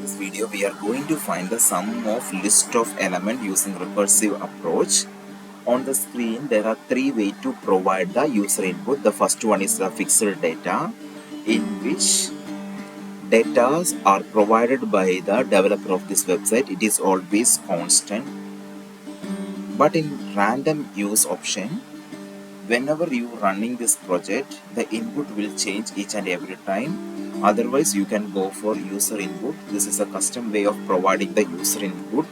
this video we are going to find the sum of list of element using recursive approach. On the screen there are three ways to provide the user input. The first one is the fixed data, in which data are provided by the developer of this website. It is always constant, but in random use option, whenever you running this project, the input will change each and every time. Otherwise you can go for user input. This is a custom way of providing the user input.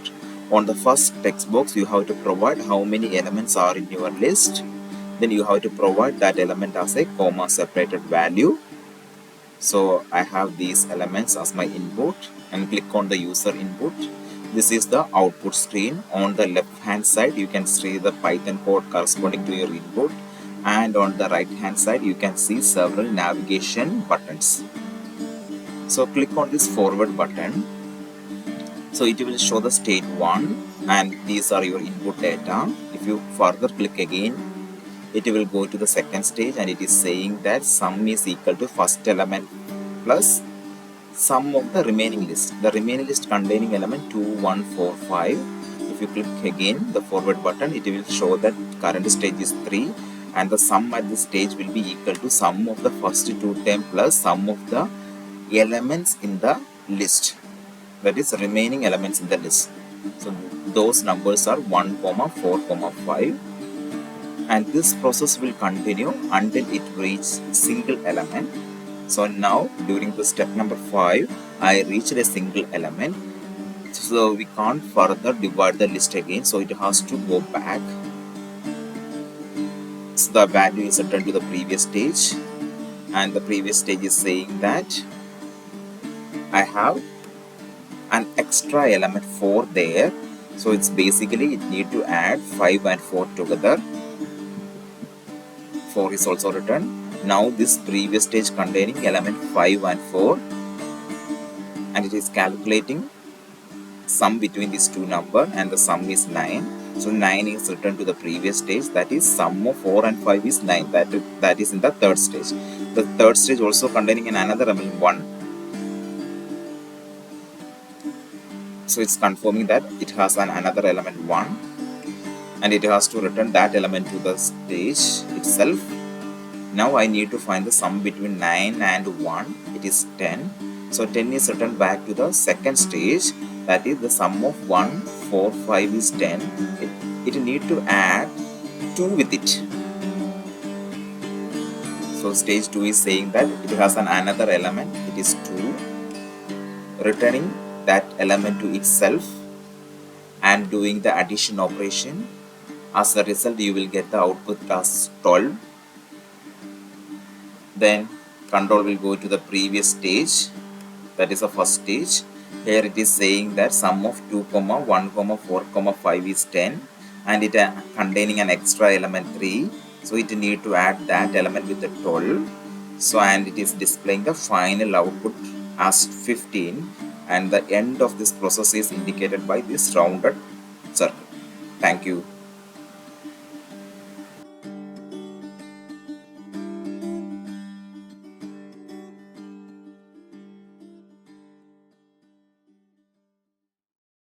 On the first text box you have to provide how many elements are in your list. Then you have to provide that element as a comma separated value. So I have these elements as my input and click on the user input. This is the output screen. On the left hand side you can see the Python code corresponding to your input, and on the right hand side you can see several navigation buttons. So click on this forward button. So it will show the state 1 and these are your input data. If you further click again, it will go to the second stage and it is saying that sum is equal to first element plus sum of the remaining list. The remaining list containing element 2, 1, 4, 5. If you click again the forward button, it will show that current stage is 3 and the sum at this stage will be equal to sum of the first two term plus sum of the elements in the list, that is remaining elements in the list. So those numbers are 1, 4, 5, and this process will continue until it reaches single element. So now during the step number 5 I reached a single element, so we can't further divide the list again, so it has to go back. So the value is returned to the previous stage, and the previous stage is saying that I have an extra element 4 there, so it's basically it need to add 5 and 4 together. 4 is also written. Now this previous stage containing element 5 and 4, and it is calculating sum between these two numbers, and the sum is 9. So 9 is returned to the previous stage, that is sum of 4 and 5 is 9. That is in the third stage. The third stage also containing another element 1. So it's confirming that it has another element 1 and it has to return that element to the stage itself. Now I need to find the sum between 9 and 1. It is 10. So 10 is returned back to the second stage, that is the sum of 1, 4, 5 is 10. It need to add 2 with it. So stage 2 is saying that it has another element, it is 2, returning that element to itself and doing the addition operation. As a result you will get the output as 12. Then control will go to the previous stage, that is the first stage. Here it is saying that sum of 2, 1, 4, 5 is 10 and it containing an extra element 3, so it need to add that element with the 12. So and it is displaying the final output as 15, and the end of this process is indicated by this rounded circle. Thank you.